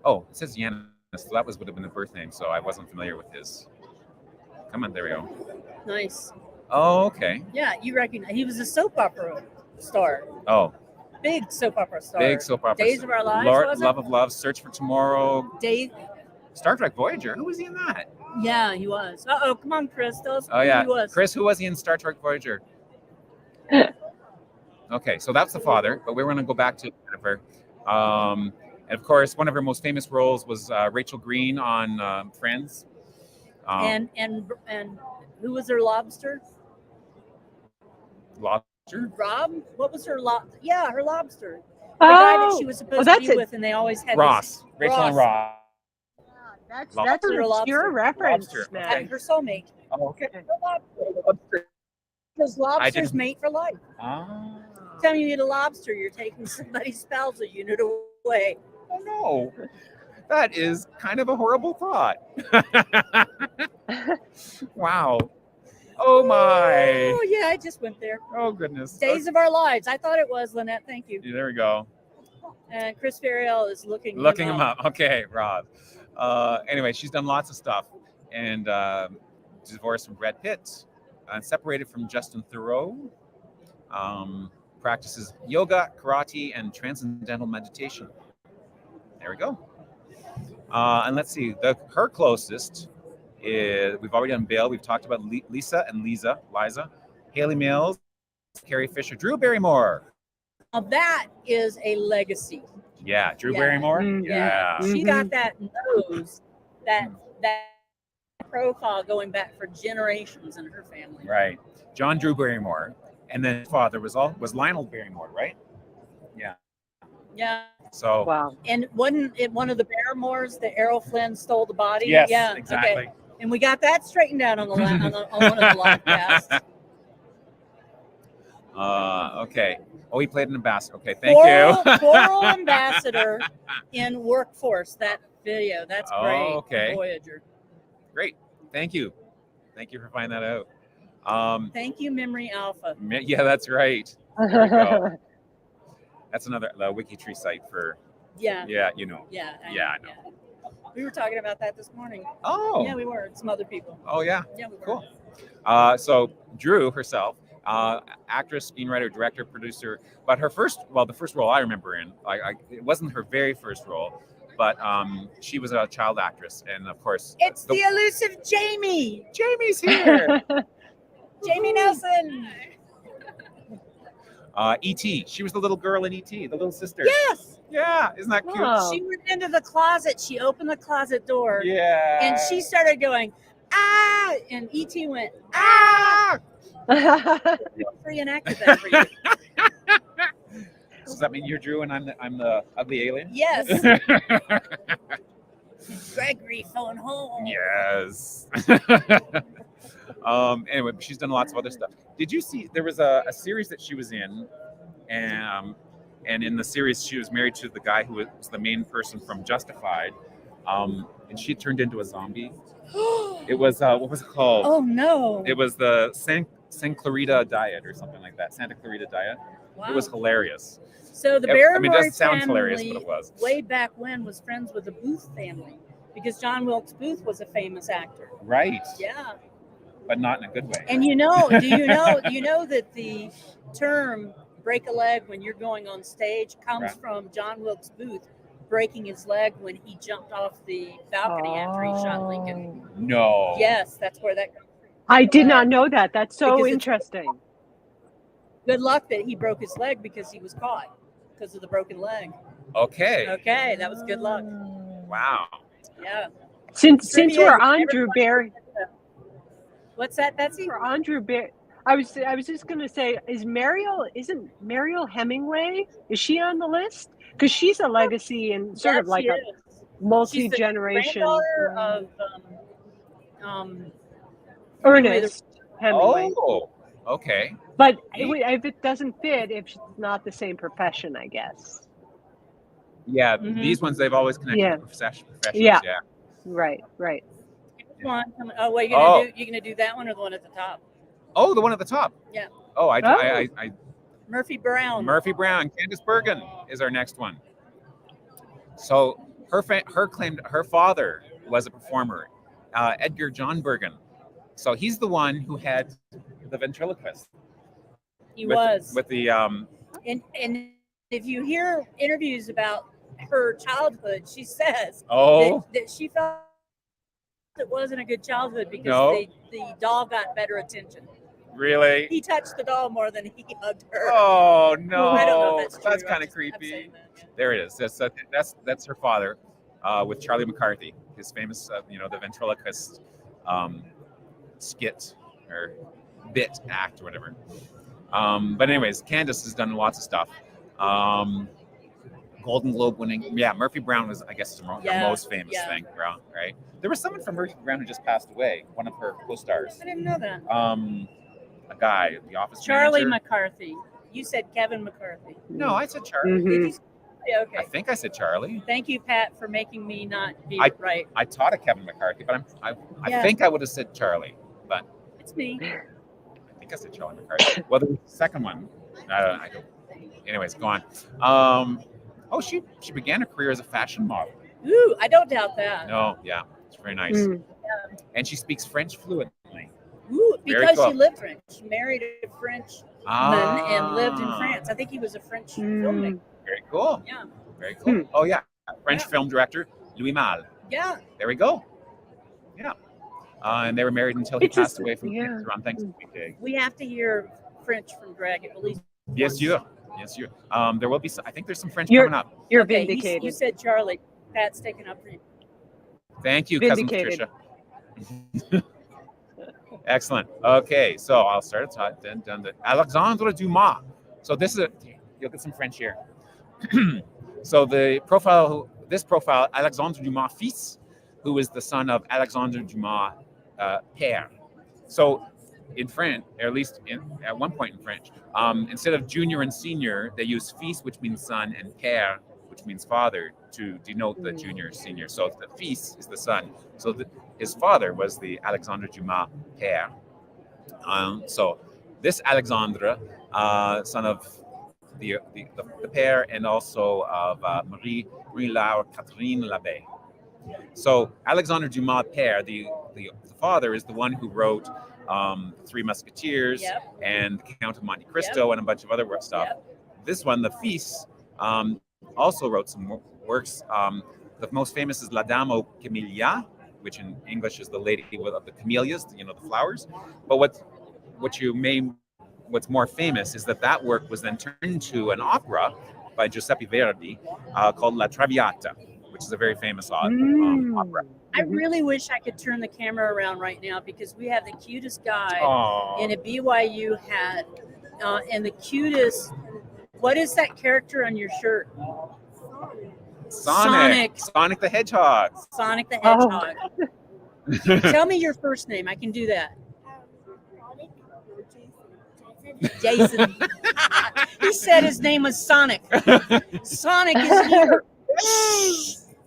Oh, it says Yanis. So that would have been the birth name. So I wasn't familiar with his. Come on, there we go. Nice. Oh, okay. Yeah, you recognize. He was a soap opera star. Oh, Big soap opera star. big soap opera. Days of Our Lives, was it? Love of Love, Search for Tomorrow, Dave. Star Trek Voyager. Who was he in that? Yeah, he was. Uh-oh, come on, Chris. Tell us Oh, who yeah. he was. Chris, who was he in Star Trek Voyager? Okay, so that's the father, but we're going to go back to Jennifer. And of course, one of her most famous roles was Rachel Green on Friends. And who was her lobster? Lobster? Rob? What was her lobster? Yeah, her lobster. The guy that she was supposed to be with, and they always had Ross. Rachel and Ross. That's Lobster. an obscure reference, Lobster. man. Her soulmate. Oh, okay. Because lobsters mate for life. Ah. Time you eat a lobster, you're taking somebody's spousal unit away. Oh, no. That is kind of a horrible thought. Wow. Oh, my. Oh, yeah, I just went there. Oh, goodness. Days of Our Lives. I thought it was, Lynette. Thank you. There we go. And Chris Farrell is looking Him up. Okay, Rob. Anyway, she's done lots of stuff. And divorced from Brad Pitt. separated from Justin Thoreau. Practices yoga, karate, and transcendental meditation. There we go. And let's see, her closest is, we've already done Bill. We've talked about Liza, Haley Mills, Carrie Fisher, Drew Barrymore. Now that is a legacy. Yeah, Drew Yeah. Barrymore. Mhm. Yeah. She got that nose, that profile going back for generations in her family. Right. John Drew Barrymore. And then his father was Lionel Barrymore, right? Yeah. Yeah. So Wow. And wasn't it one of the Barrymores that Errol Flynn stole the body? yes, Yeah. exactly. Okay. And we got that straightened out on the on one of the live casts. Okay. Oh, he played an ambassador. Okay, thank you. Choral ambassador in Workforce. That video. That's great. Okay. Voyager. Great. Thank you. Thank you for finding that out. Thank you, Memory Alpha. Yeah, that's right. There we go. That's another WikiTree site for. Yeah. Yeah, you know. Yeah. I know. We were talking about that this morning. Oh. Yeah, we were. Some other people. Oh yeah. Yeah, we were. Cool. So Drew herself, actress, screenwriter, director, producer, but the first role I remember in, it wasn't her very first role, but she was a child actress, and of course, It's the elusive Jamie. Jamie's here. Jamie Nelson. E.T. She was the little girl in E.T., the little sister. Yes. Yeah, isn't that cute? Wow. She went into the closet. She opened the closet door. Yeah. And she started going, ah, and E.T. went, ah. Reenacted that for you. Does that mean you're Drew and I'm the ugly alien? Yes. Gregory phone home. Yes. Anyway, she's done lots of other stuff. Did you see there was a series that she was in, and in the series she was married to the guy who was the main person from Justified, and she turned into a zombie. It was what was it called? Oh no. It was the Santa Clarita Diet or something like that. Santa Clarita Diet. Wow. It was hilarious. So the I Barrymore mean, it doesn't sound family, hilarious, but it was. way back when, was friends with the Booth family because John Wilkes Booth was a famous actor. Right. Yeah. But not in a good way. And do you know that the term break a leg when you're going on stage comes Right. from John Wilkes Booth breaking his leg when he jumped off the balcony after he shot Lincoln. No. Yes, that's where that comes from. I did not know that. That's so Because it's- interesting. Good luck that he broke his leg because he was caught because of the broken leg. Okay. Okay, that was good luck. Wow. Yeah. Since Trivia, we're you on never Drew find- Barry, What's that, Betsy? we're on Drew Barry. I was just gonna say, isn't Mariel Hemingway? Is she on the list? Because she's a legacy and sort of Yes, like she a is. multi-generation. Granddaughter of Ernest Hemingway. Oh. Okay. But if it doesn't fit, if it's not the same profession, I guess. Yeah. Mhm. These ones they've always connected Yeah. with professionals. Yeah. Yeah. Right. one. Oh, wait, you're gonna do that one or the one at the top? Oh, the one at the top. Yeah. Oh, I Murphy Brown. Murphy Brown, Candace Bergen is our next one. So her claimed her father was a performer, Edgar John Bergen. So he's the one who had the ventriloquist. He was. With the And if you hear interviews about her childhood, she says that she felt it wasn't a good childhood because the doll got better attention. Really? He touched the doll more than he hugged her. Oh no! I don't know if that's true. That's kind of creepy. There it is. That's her father, with Charlie McCarthy, his famous, the ventriloquist skit or bit act or whatever. But anyways, Candace has done lots of stuff. Golden Globe winning. Yeah, Murphy Brown was, I guess, the most famous thing, right? There was someone from Murphy Brown who just passed away. One of her co-stars. I didn't know that. A guy, the office Charlie manager. McCarthy. You said Kevin McCarthy. No, I said Charlie. Mhm. Did you? Yeah, okay. I think I said Charlie. Thank you, Pat, for making me not be right. I taught a Kevin McCarthy, but I Yeah. think I would have said Charlie, but It's me. I think I said Charlie McCarthy. Well, the second one, I don't. Anyways, go on. She began her career as a fashion model. Ooh, I don't doubt that. No, yeah, it's very nice. Mm. And she speaks French fluently. Ooh, Very because cool. she lived French. She married a Frenchman and lived in Ah. France. I think he was a French filmmaker. Very cool. Yeah. Very cool. Oh yeah, French Yeah. film director Louis Malle. Yeah. There we go. Yeah. And they were married until he It just- passed away from yeah. cancer on Thanksgiving Day. We have to hear French from Greg at least. Yes, once. you. Yes, you. There will be. I think there's some French You're- coming up. You're Okay, vindicated. You said Charlie. Pat's taken up for you. Thank you, cousin Vindicated. Patricia. Excellent. Okay, so I'll start at the top. Then Alexandre Dumas. So this is you'll get some French here. So this profile, Alexandre Dumas fils, who is the son of Alexandre Dumas père. So in French, or at least at one point in French, instead of junior and senior, they use fils, which means son, and père, which means father, to denote the junior senior. So the fils is the son. So his father was the Alexandre Dumas père. So this Alexandre, son of the père and also of Marie Laure Catherine Labbé. So Alexandre Dumas père, the father, is the one who wrote Three Musketeers Yep. and The Count of Monte Cristo and a bunch of other work stuff. Yep. This one, the fils, also wrote some works. The most famous is La Dame aux Camélias, which in English is the Lady of the Camellias, the flowers. But what's more famous is that work was then turned into an opera by Giuseppe Verdi called La Traviata, which is a very famous opera. I really wish I could turn the camera around right now because we have the cutest guy in a BYU hat and the cutest. What is that character on your shirt? Sonic the Hedgehog. Sonic the Hedgehog. Tell me your first name. I can do that. Jason. He said his name was Sonic. Sonic is here.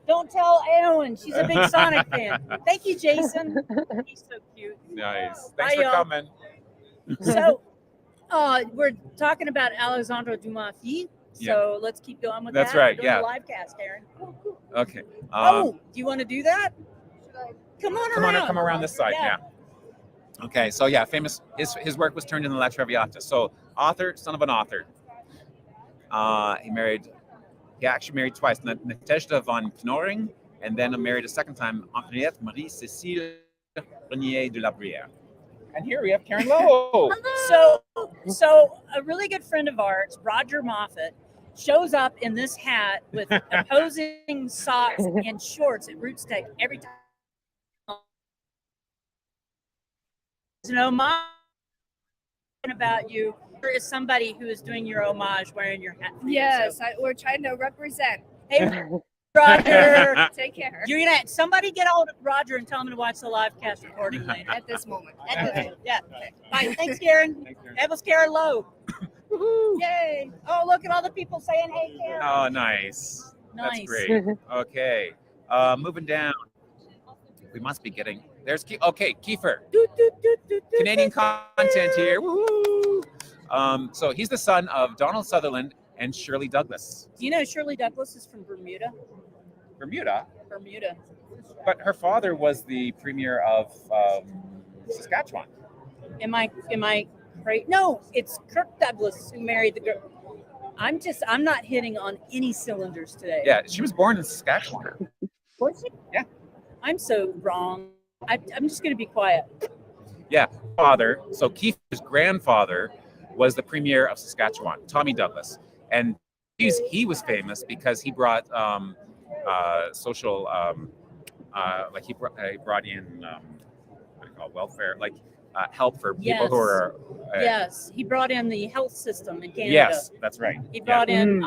Don't tell Ellen. She's a big Sonic fan. Thank you, Jason. He's so cute. Nice. Thanks Bye, for y'all. coming. So, we're talking about Alexandre Dumas fils. So let's keep going with That's that. right, We're doing yeah. a live cast, Aaron. Okay. Do you want to do that? Come on around. Come around this side. Yeah. Okay. So yeah, famous. His work was turned into La Traviata. So son of an author. He actually married twice. Natejda von Knorring, and then married a second time, Henriette Marie Cécile Renier de la Brière. And here we have Karen Lowe. So a really good friend of ours, Roger Moffat, shows up in this hat with opposing socks and shorts at ROOTSTECH every time. There's an homage about you. There is somebody who is doing your homage wearing your hat. Yes, we're trying to represent. Hey, Roger. Take care You're gonna somebody get hold of Roger and tell him to watch the live cast recording later. at this moment. Yeah. Bye. Thanks, Karen. That was Karen Lowe. Yay! Oh, look at all the people saying, "Hey, Karen." Oh, nice. Nice. That's great. Okay. Moving down. We must be getting. There's Kiefer. Canadian content here. Woo-hoo. So he's the son of Donald Sutherland and Shirley Douglas. Do you know Shirley Douglas is from Bermuda? Bermuda. Bermuda. But her father was the premier of Saskatchewan. Am I right? No, it's Kirk Douglas who married the girl. I'm not hitting on any cylinders today. Yeah, she was born in Saskatchewan. Was she? Yeah. I'm so wrong. I'm just going to be quiet. Yeah, father. So Kiefer's grandfather was the premier of Saskatchewan, Tommy Douglas, and he was famous because he brought social, like he brought in what do you call it, welfare, like help for people who are. Yes, he brought in the health system in Canada. Yes, that's right. He brought in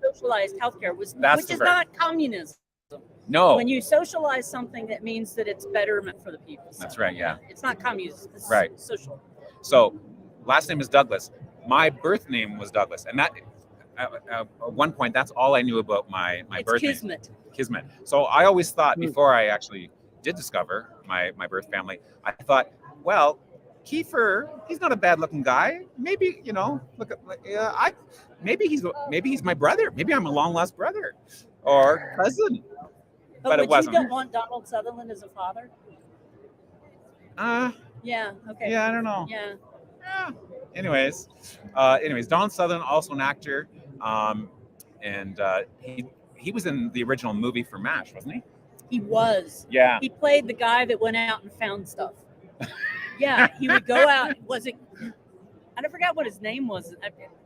socialized healthcare, which is not communism. No. When you socialize something, that means that it's betterment for the people. So, That's right, yeah. It's not communism. It's Right. social. So, last name is Douglas. My birth name was Douglas, and that at one point that's all I knew about my birth name. Kismet. So I always thought before I actually did discover my birth family, I thought, well, Kiefer, he's not a bad-looking guy. Maybe maybe he's my brother. Maybe I'm a long-lost brother or cousin. But it wasn't. You don't want Donald Sutherland as a father? Yeah. Okay. Yeah, I don't know. Yeah. Anyways, Don Sutherland, also an actor, and he was in the original movie for MASH, wasn't he? He was. Yeah. He played the guy that went out and found stuff. Yeah, he would go out. Was it? I forgot what his name was.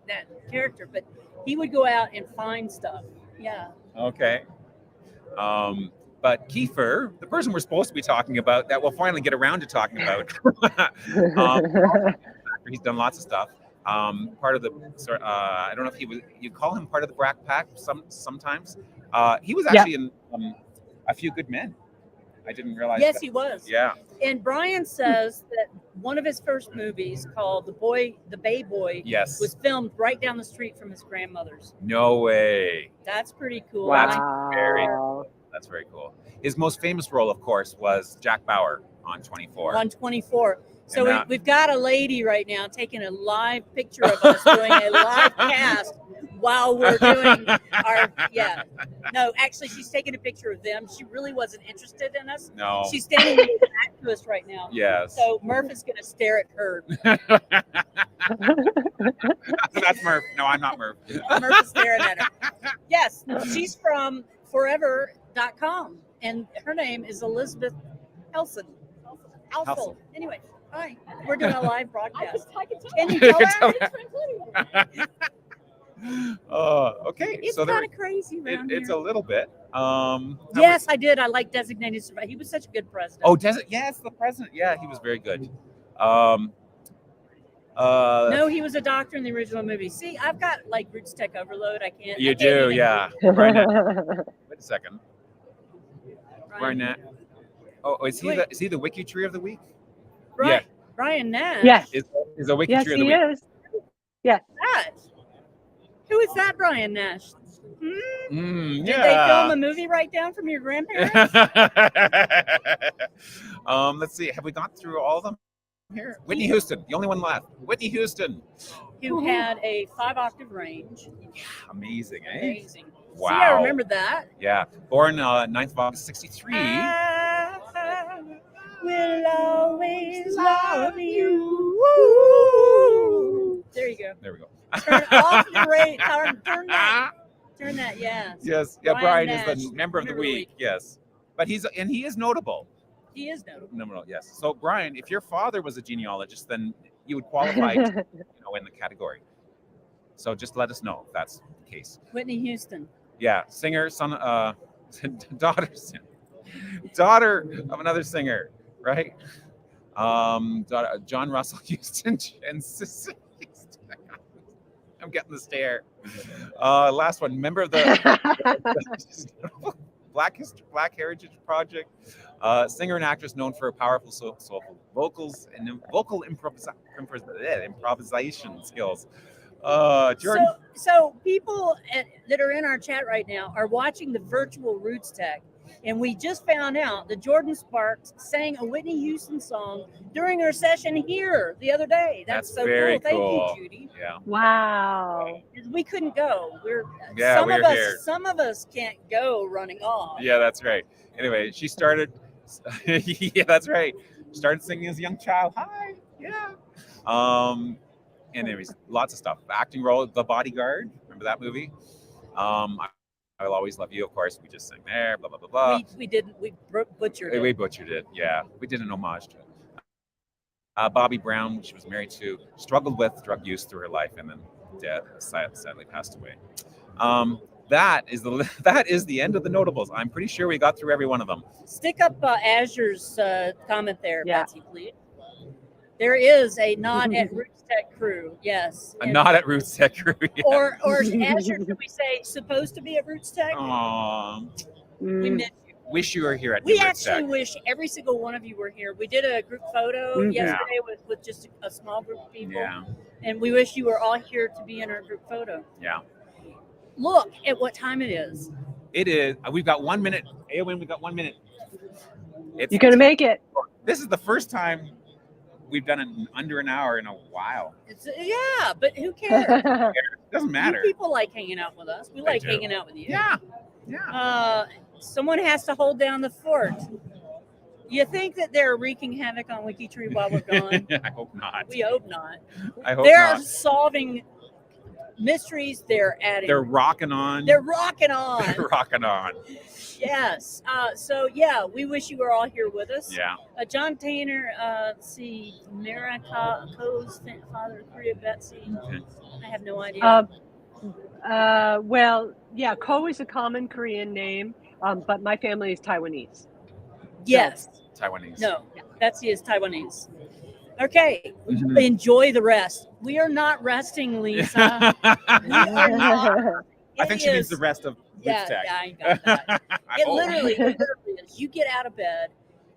That character, but he would go out and find stuff. Yeah. Okay. But Kiefer, the person we're supposed to be talking about, that we'll finally get around to talking about, he's done lots of stuff. Part of the, I don't know if he was, you call him part of the Brat Pack sometimes. He was actually in A Few Good Men. I didn't realize. Yes, that. he was. Yeah. And Brian says that one of his first movies, called The Bay Boy, Yes. was filmed right down the street from his grandmother's. No way. That's pretty cool. Wow. That's very cool. His most famous role, of course, was Jack Bauer on 24. On 24. So And we've got a lady right now taking a live picture of us doing a live cast while we're doing our, No, actually, she's taking a picture of them. She really wasn't interested in us. No. She's standing back to us right now. Yes. So Murph is going to stare at her. That's Murph. No, I'm not Murph. Murph is staring at her. Yes, she's from forever.com, and her name is Elizabeth Helson. Helson. Anyway, hi. We're doing a live broadcast. I can tell. Can you tell her? Okay. It's so kind of crazy around it's here. a little bit. Yes, I did. I like Designated Survivor. He was such a good president. Oh, yes, the president. Yeah, he was very good. No, he was a doctor in the original movie. See, I've got like ROOTSTECH overload. I can't. You I can't do, even- yeah. Brian, wait a second. Brian, Brian. Oh, is he the WikiTree of the week? Brian, Brian Nash. Yes. Is a WikiTree Yes, of the he week? is. Yes. That. Who is that, Brian Nash? Did they film a movie right down from your grandparents? Let's see. Have we gone through all of them here? Whitney Houston, the only one left. Whitney Houston. Who had a 5-octave range. Amazing, eh? Amazing. Wow. See, I remember that. Yeah. Born 9th of August, 63. I will always love you. Woo. There you go. There we go. Turn off the rate. Turn that. Turn that. Yeah. Yes. Yeah. Brian Brian is Nash, the member of the week. Yes. But he is notable. He is notable. No, yes. So Brian, if your father was a genealogist, then you would qualify in the category. So just let us know if that's the case. Whitney Houston. Yeah, singer, son, daughter of another singer, right? John Russell Houston and sister. I'm getting the stare. Last one, member of the Black Heritage Project, singer and actress known for her powerful soulful vocals and vocal improvisation skills. Jordan. So people that are in our chat right now are watching the virtual ROOTSTECH, and we just found out that Jordan Sparks sang a Whitney Houston song during her session here the other day. That's so very cool. Thank you, Judy. Yeah. Wow. We couldn't go. Some of us can't go running off. Yeah, that's right. Anyway, she started. Yeah, that's right. Started singing as a young child. Hi. Yeah. And anyways, lots of stuff. Acting role, The Bodyguard. Remember that movie? I'll Always Love You, of course. We just sang there. Blah blah blah blah. We butchered it. We butchered it. Yeah, we did an homage to it. Bobby Brown, she was married to, struggled with drug use through her life, and then sadly passed away. That is the end of the notables. I'm pretty sure we got through every one of them. Stick up Azure's comment there, Yeah. Betsy, please. There is a not at ROOTSTECH crew, yes. I'm not at ROOTSTECH crew yet. Or Azure, should we say supposed to be at ROOTSTECH? Aw, We miss you. wish you were here at We the actually ROOTSTECH. wish every single one of you were here. We did a group photo yesterday with just a small group of people. Yeah, And we wish you were all here to be in our group photo. yeah. Look at what time it is. It is. We've got 1 minute. Eowyn, we got 1 minute. You're going to make it. This is the first time we've done it in under an hour in a while. Yeah, but who cares? It doesn't matter. You people like hanging out with us. We like do. hanging out with you. Yeah, yeah. Someone has to hold down the fort. You think that they're wreaking havoc on WikiTree while we're gone? I hope not. We hope not. I hope They're not. solving mysteries. They're adding. They're rocking on. They're rocking on. They're rocking on. Yes. So yeah, we wish you were all here with us. Yeah. John Tainer, let's see, Mira Co's father, Korea Betsy. I have no idea. Well, yeah, Ko is a common Korean name, but my family is Taiwanese. Yes. Taiwanese. No, Betsy is Taiwanese. Okay, Mhm. enjoy the rest. We are not resting, Lisa. We are not. I think she means the rest of Yeah, ROOTSTECH. yeah, I got that. I It hope. literally is. You get out of bed,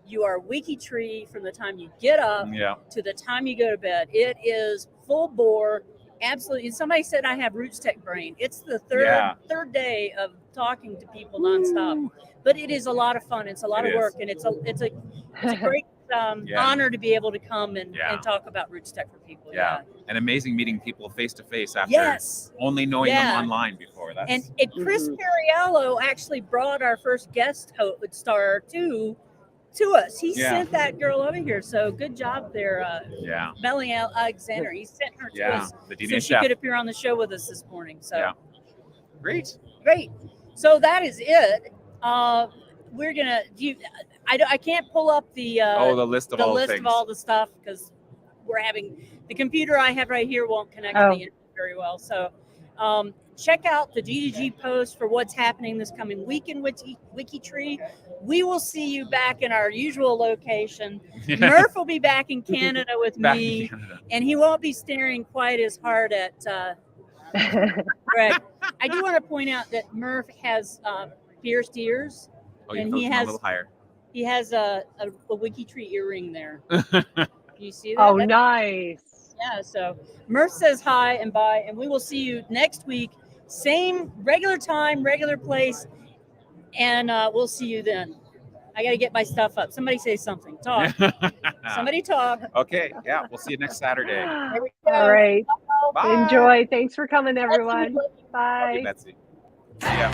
you are WikiTree from the time you get up Yeah. to the time you go to bed. It is full bore, absolutely. And somebody said I have ROOTSTECH brain. It's the third day of talking to people nonstop, but it is a lot of fun. It's a lot It of work, is. and it's a great honor to be able to come and talk about ROOTSTECH for people. Yeah. And amazing meeting people face to face after Yes. only knowing Yeah. them online before. That's And Chris Cariello actually brought our first guest star to us. He sent that girl over here. So good job there, yeah. Melanie Alexander. He sent her to Yeah. us The so DNA she chef. could appear on the show with us this morning. So Yeah. Great. great. So that is it. We're gonna do. I can't pull up the The list of all the things. of all the stuff because we're having the computer I have right here won't connect to the internet very well. So check out the DDG post for what's happening this coming week in WikiTree. We will see you back in our usual location. Murph will be back in Canada with Back in me, Canada. and he won't be staring quite as hard at Greg. I do want to point out that Murph has pierced ears. Oh, you And put he them has- a little higher. He has a WikiTree earring there. Can you see that? Oh, That's- nice. Yeah, so Murph says hi and bye, and we will see you next week. Same regular time, regular place, and we'll see you then. I got to get my stuff up. Somebody say something. Talk. Somebody talk. Okay. Yeah. We'll see you next Saturday. There we go. All right. Bye. Enjoy. Thanks for coming, everyone. Love Bye. you, Betsy. See ya.